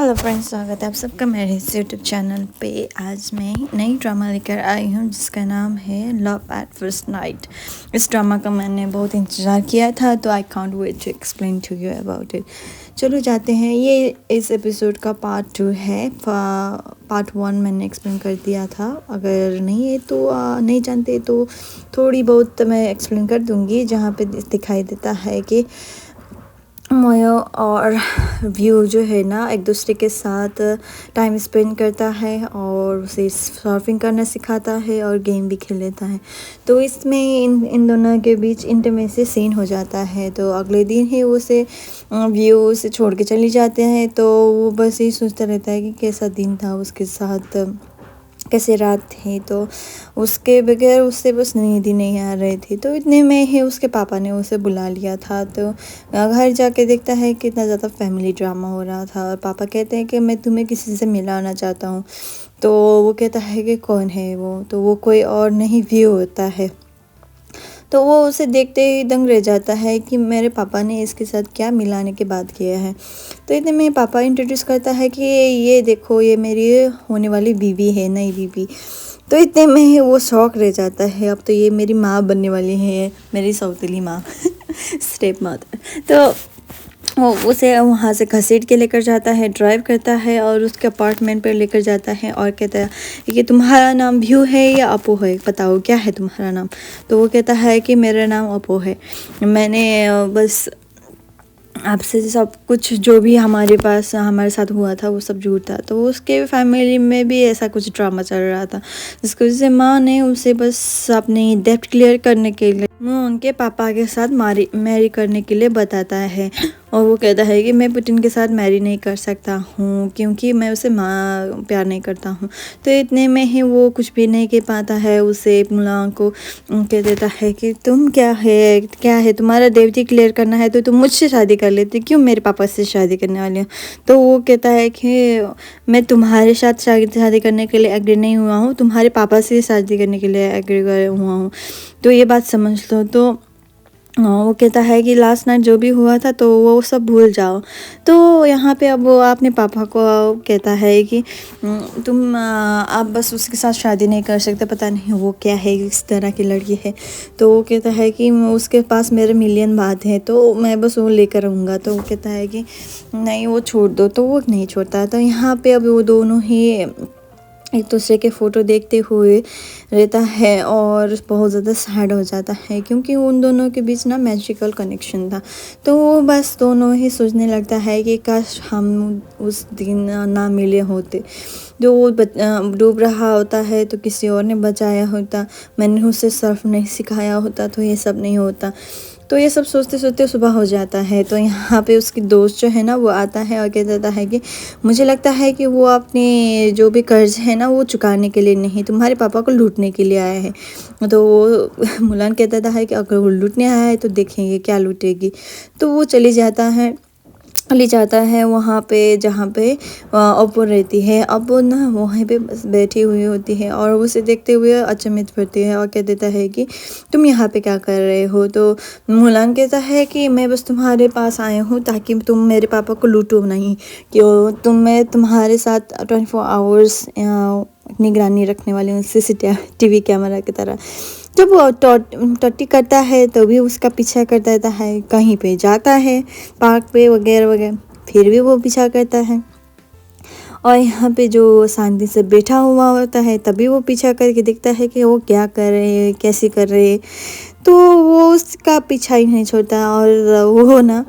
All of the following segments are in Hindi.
हेलो फ्रेंड्स, स्वागत है आप सबका मेरे इस यूट्यूब चैनल पे। आज मैं नई ड्रामा लेकर आई हूँ जिसका नाम है लव एट फर्स्ट नाइट। इस ड्रामा का मैंने बहुत इंतज़ार किया था, तो I can't wait to explain to you about it. चलो जाते हैं। ये इस एपिसोड का पार्ट 2 है। पार्ट 1 मैंने एक्सप्लेन कर दिया था। अगर नहीं है तो नहीं जानते तो थोड़ी बहुत मैं एक्सप्लेन कर दूँगी, जहाँ पे दिखाई देता है कि मोयो और व्यू जो है ना एक दूसरे के साथ टाइम स्पेंड करता है और उसे सर्फिंग करना सिखाता है और गेम भी खेल लेता है। तो इसमें इन दोनों के बीच इंटीमेसी सीन हो जाता है। तो अगले दिन ही उसे व्यू उसे छोड़ के चली जाते हैं। तो वो बस यही सोचता रहता है कि कैसा दिन था उसके साथ, कैसे रात थी। तो उसके बगैर उससे बस नींद ही नहीं आ रही थी। तो इतने में ही उसके पापा ने उसे बुला लिया था। तो घर जाके देखता है कि इतना ज़्यादा फैमिली ड्रामा हो रहा था और पापा कहते हैं कि मैं तुम्हें किसी से मिलाना चाहता हूँ। तो वो कहता है कि कौन है वो? तो वो कोई और नहीं, व्यू होता है। तो वो उसे देखते ही दंग रह जाता है कि मेरे पापा ने इसके साथ क्या मिलाने के बाद किया है। तो इतने में पापा इंट्रोड्यूस करता है कि ये देखो, ये मेरी होने वाली बीवी है, नई बीवी। तो इतने में ही वो शौक रह जाता है, अब तो ये मेरी माँ बनने वाली है, मेरी सौतेली माँ स्टेप मदर। तो वो उसे वहाँ से घसीट के लेकर जाता है, ड्राइव करता है और उसके अपार्टमेंट पर लेकर जाता है और कहता है कि तुम्हारा नाम व्यू है या अपू है, बताओ क्या है तुम्हारा नाम। तो वो कहता है कि मेरा नाम अपू है। मैंने बस आपसे सब कुछ जो भी हमारे साथ हुआ था वो सब झूठ था। तो उसके फैमिली में भी ऐसा कुछ ड्रामा चल रहा था, जिसकी वजह से माँ ने उसे बस अपनी डेब्ट क्लियर करने के लिए वो उनके पापा के साथ मैरी करने के लिए बताता है। और वो कहता है कि मैं पुतिन के साथ मैरी नहीं कर सकता हूँ क्योंकि मैं उसे माँ प्यार नहीं करता हूँ। तो इतने में ही वो कुछ भी नहीं कह पाता है। उसे मुलान को कह देता है कि तुम क्या है तुम्हारा देवती क्लियर करना है तो तुम मुझसे शादी कर लेते, क्यों मेरे पापा से शादी करने वाले हो। तो वो कहता है कि मैं तुम्हारे साथ शादी करने के लिए एग्री नहीं हुआ हूँ, तुम्हारे पापा से शादी करने के लिए एग्री हुआ हूँ। तो ये बात समझ लो। तो वो कहता है कि लास्ट नाइट जो भी हुआ था तो वो सब भूल जाओ। तो यहाँ पे अब वो अपने पापा को कहता है कि तुम आप बस उसके साथ शादी नहीं कर सकते, पता नहीं वो क्या है, किस तरह की लड़की है। तो वो कहता है कि उसके पास मेरे मिलियन बात है तो मैं बस वो लेकर आऊँगा। तो वो कहता है कि नहीं वो छोड़ दो। तो वो नहीं छोड़ता। तो यहाँ पे अब वो दोनों ही एक दूसरे के फ़ोटो देखते हुए रहता है और बहुत ज़्यादा सैड हो जाता है क्योंकि उन दोनों के बीच ना मैजिकल कनेक्शन था। तो वो बस दोनों ही सोचने लगता है कि काश हम उस दिन ना मिले होते। जो वो डूब रहा होता है तो किसी और ने बचाया होता, मैंने उसे सर्फ नहीं सिखाया होता तो ये सब नहीं होता। तो ये सब सोचते सोचते सुबह हो जाता है। तो यहाँ पे उसकी दोस्त जो है ना वो आता है और कह देता है कि मुझे लगता है कि वो अपने जो भी कर्ज है ना वो चुकाने के लिए नहीं, तुम्हारे पापा को लूटने के लिए आया है। तो वो मुलान कह देता है कि अगर वो लूटने आया है तो देखेंगे क्या लूटेगी। तो वो ले जाता है वहाँ पे जहाँ पे अप्पू रहती है। अप्पू ना वहीं पे बस बैठी हुई होती है और उसे देखते हुए अचंभित होती है और कह देता है कि तुम यहाँ पे क्या कर रहे हो। तो मुलान कहता है कि मैं बस तुम्हारे पास आया हूँ ताकि तुम मेरे पापा को लूटो नहीं, क्यों मैं तुम्हारे साथ 24 आवर्स निगरानी रखने वाली हूँ, CCTV कैमरा की तरह। जब वो टट्टी करता है तो भी उसका पीछा करता रहता है, कहीं पे जाता है पार्क पे वगैरह वगैरह, फिर भी वो पीछा करता है। और यहाँ पे जो शांति से बैठा हुआ होता है तभी वो पीछा करके देखता है कि वो क्या कर रहे हैं, कैसे कर रहे हैं। तो वो उसका पीछा ही नहीं छोड़ता और वो ना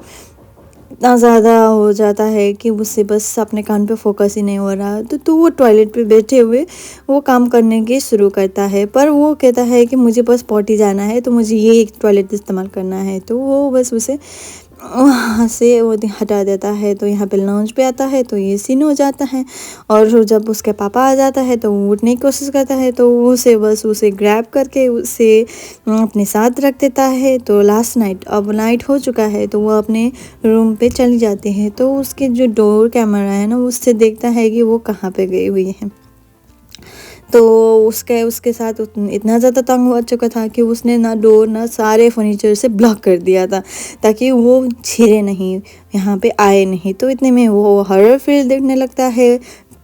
इतना ज़्यादा हो जाता है कि उससे बस अपने काम पे फोकस ही नहीं हो रहा। तो वो टॉयलेट पे बैठे हुए वो काम करने की शुरू करता है, पर वो कहता है कि मुझे बस पॉटी जाना है तो मुझे ये टॉयलेट इस्तेमाल करना है। तो वो बस उसे वहाँ से वो हटा देता है। तो यहाँ पे लॉन्च पे आता है तो ये सीन हो जाता है और जब उसके पापा आ जाता है तो वो उठने की कोशिश करता है तो उसे ग्रैब करके उसे अपने साथ रख देता है। तो लास्ट नाइट अब नाइट हो चुका है तो वो अपने रूम पे चली जाती है। तो उसके जो डोर कैमरा है ना उससे देखता है कि वो कहाँ पे गई हुई है। तो उसके साथ इतना ज़्यादा तंग हो चुका था कि उसने ना डोर ना सारे फर्नीचर से ब्लॉक कर दिया था ताकि वो छिरे नहीं, यहाँ पे आए नहीं। तो इतने में वो हॉरर फिल्म देखने लगता है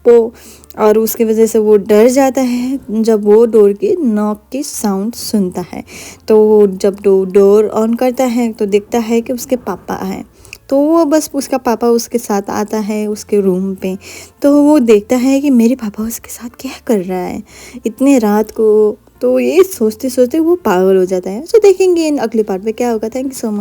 वो, और उसकी वजह से वो डर जाता है जब वो डोर की नॉक की साउंड सुनता है। तो वो जब डोर ऑन करता है तो देखता है कि उसके पापा हैं। तो वो बस उसका पापा उसके साथ आता है उसके रूम पे। तो वो देखता है कि मेरे पापा उसके साथ क्या कर रहा है इतने रात को। तो ये सोचते सोचते वो पागल हो जाता है। सो देखेंगे इन अगले पार्ट में क्या होगा। Thank you so much.